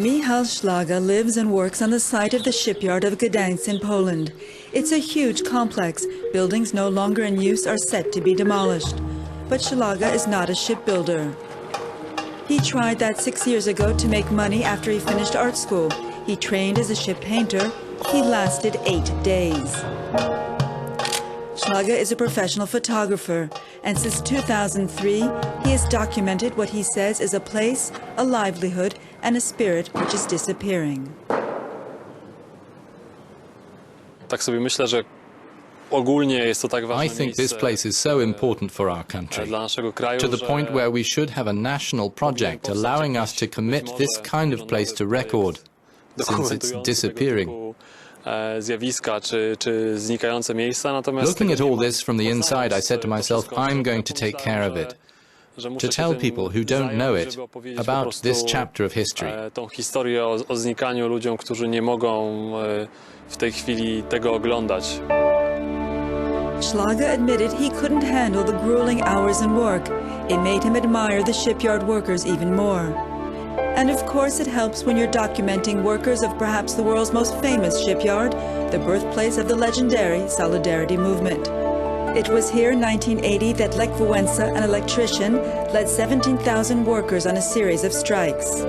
Michał Szlaga lives and works on the site of the shipyard of Gdansk in Poland. It's a huge complex. Buildings no longer in use are set to be demolished. But Szlaga is not a shipbuilder. He tried that 6 years ago to make money after he finished art school. He trained as a ship painter. He lasted 8 days. Szlaga is a professional photographer, and since 2003, he has documented what he says is a place, a livelihood, and a spirit which is disappearing. I think this place is so important for our country, to the point where we should have a national project allowing us to commit this kind of place to record, since it's disappearing. Looking at all this from the inside, I said to myself, I'm going to take care of it, to tell people who don't know it about this chapter of history. Szlaga admitted he couldn't handle the grueling hours and work. It made him admire the shipyard workers even more. And of course it helps when you're documenting workers of perhaps the world's most famous shipyard, the birthplace of the legendary Solidarity movement. It was here in 1980 that Lech Wałęsa, an electrician, led 17,000 workers on a series of strikes.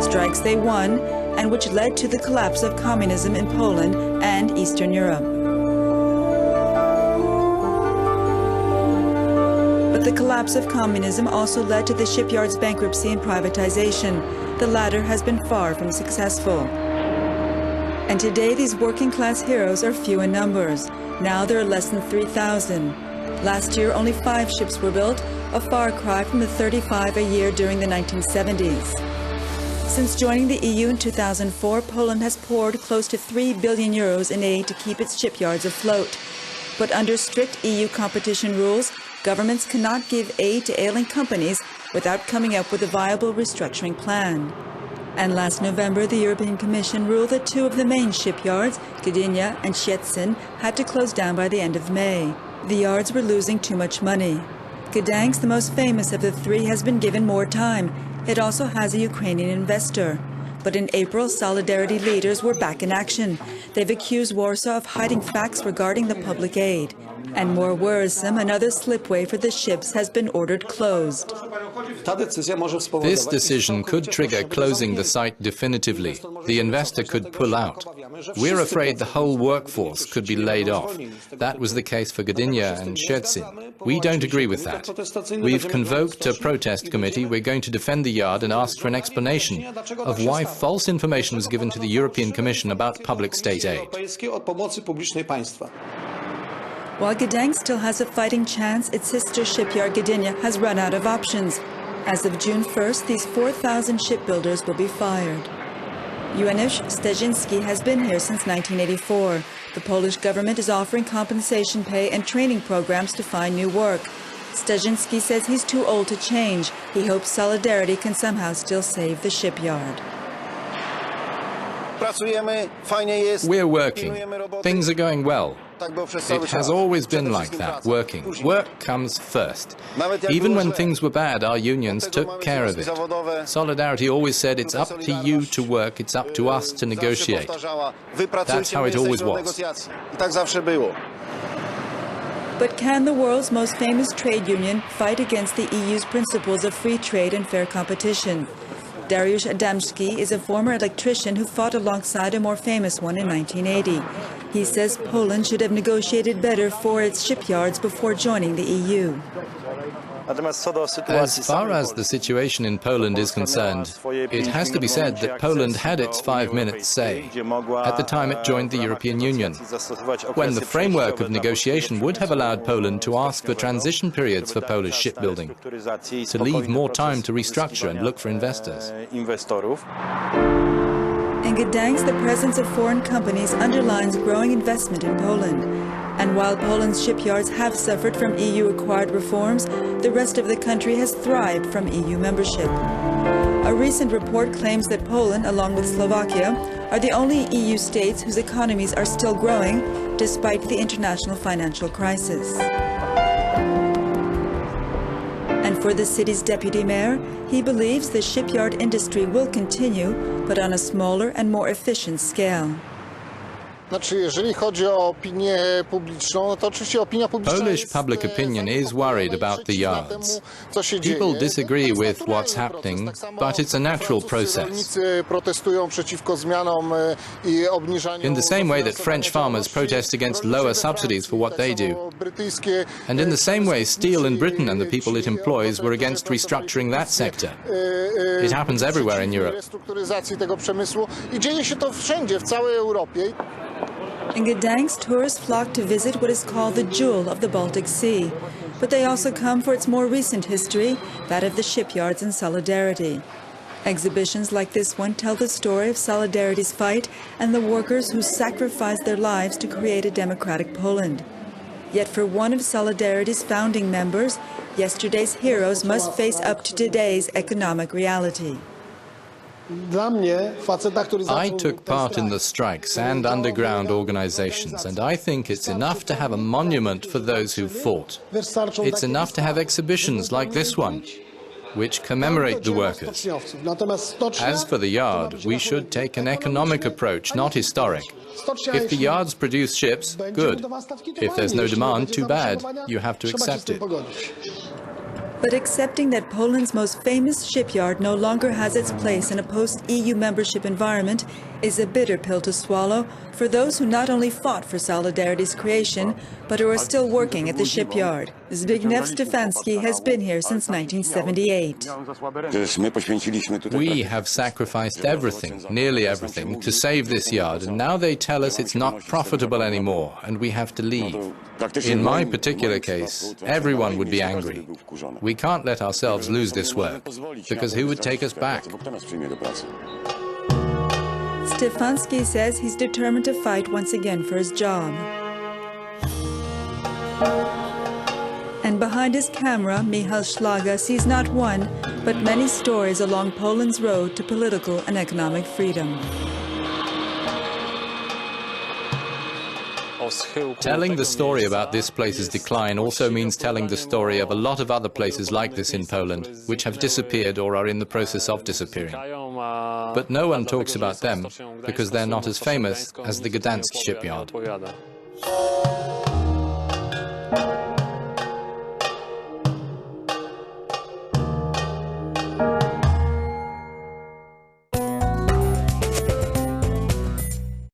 Strikes they won, and which led to the collapse of communism in Poland and Eastern Europe. But the collapse of communism also led to the shipyard's bankruptcy and privatization. The latter has been far from successful. And today these working-class heroes are few in numbers. Now there are less than 3,000. Last year only 5 ships were built, a far cry from the 35 a year during the 1970s. Since joining the EU in 2004, Poland has poured close to 3 billion euros in aid to keep its shipyards afloat. But under strict EU competition rules, governments cannot give aid to ailing companies without coming up with a viable restructuring plan. And last November, the European Commission ruled that 2 of the main shipyards, Gdynia and Szczecin, had to close down by the end of May. The yards were losing too much money. Gdansk, the most famous of the 3, has been given more time. It also has a Ukrainian investor. But in April, Solidarity leaders were back in action. They've accused Warsaw of hiding facts regarding the public aid. And more worrisome, another slipway for the ships has been ordered closed. This decision could trigger closing the site definitively. The investor could pull out. We're afraid the whole workforce could be laid off. That was the case for Gdynia and Szczecin. We don't agree with that. We've convoked a protest committee. We're going to defend the yard and ask for an explanation of why false information was given to the European Commission about public state aid. While Gdansk still has a fighting chance, its sister shipyard Gdynia has run out of options. As of June 1st, these 4,000 shipbuilders will be fired. Janusz has been here since 1984. The Polish government is offering compensation pay and training programs to find new work. Stasinski says he's too old to change. He hopes Solidarity can somehow still save the shipyard. We're working. Things are going well. It has always been like that, working. Work comes first. Even when things were bad, our unions took care of it. Solidarity always said, it's up to you to work, it's up to us to negotiate. That's how it always was. But can the world's most famous trade union fight against the EU's principles of free trade and fair competition? Dariusz Adamski is a former electrician who fought alongside a more famous one in 1980. He says Poland should have negotiated better for its shipyards before joining the EU. As far as the situation in Poland is concerned, it has to be said that Poland had its 5 minutes say at the time it joined the European Union, when the framework of negotiation would have allowed Poland to ask for transition periods for Polish shipbuilding, to leave more time to restructure and look for investors. In Gdansk, the presence of foreign companies underlines growing investment in Poland. And while Poland's shipyards have suffered from EU-acquired reforms, the rest of the country has thrived from EU membership. A recent report claims that Poland, along with Slovakia, are the only EU states whose economies are still growing despite the international financial crisis. And For the city's deputy mayor, he believes the shipyard industry will continue, but on a smaller and more efficient scale. Polish public opinion is worried about the yards. People disagree with what's happening, but it's a natural process. In the same way that French farmers protest against lower subsidies for what they do. And in the same way steel in Britain and the people it employs were against restructuring that sector. It happens everywhere in Europe. In Gdansk, tourists flock to visit what is called the jewel of the Baltic Sea. But they also come for its more recent history, that of the shipyards in Solidarity. Exhibitions like this one tell the story of Solidarity's fight and the workers who sacrificed their lives to create a democratic Poland. Yet for one of Solidarity's founding members, yesterday's heroes must face up to today's economic reality. I took part in the strikes and underground organizations, and I think it's enough to have a monument for those who fought. It's enough to have exhibitions like this one, which commemorate the workers. As for the yard, we should take an economic approach, not historic. If the yards produce ships, good. If there's no demand, too bad. You have to accept it. But accepting that Poland's most famous shipyard no longer has its place in a post-EU membership environment is a bitter pill to swallow for those who not only fought for Solidarity's creation, but who are still working at the shipyard. Zbigniew Stefanski has been here since 1978. We have sacrificed everything, nearly everything, to save this yard, and now they tell us it's not profitable anymore, and we have to leave. In my particular case, everyone would be angry. We can't let ourselves lose this work, because who would take us back? Stefanski says he's determined to fight once again for his job. And behind his camera, Michał Szlaga sees not one, but many stories along Poland's road to political and economic freedom. Telling the story about this place's decline also means telling the story of a lot of other places like this in Poland, which have disappeared or are in the process of disappearing. But no one talks about them because they're not as famous as the Gdansk shipyard.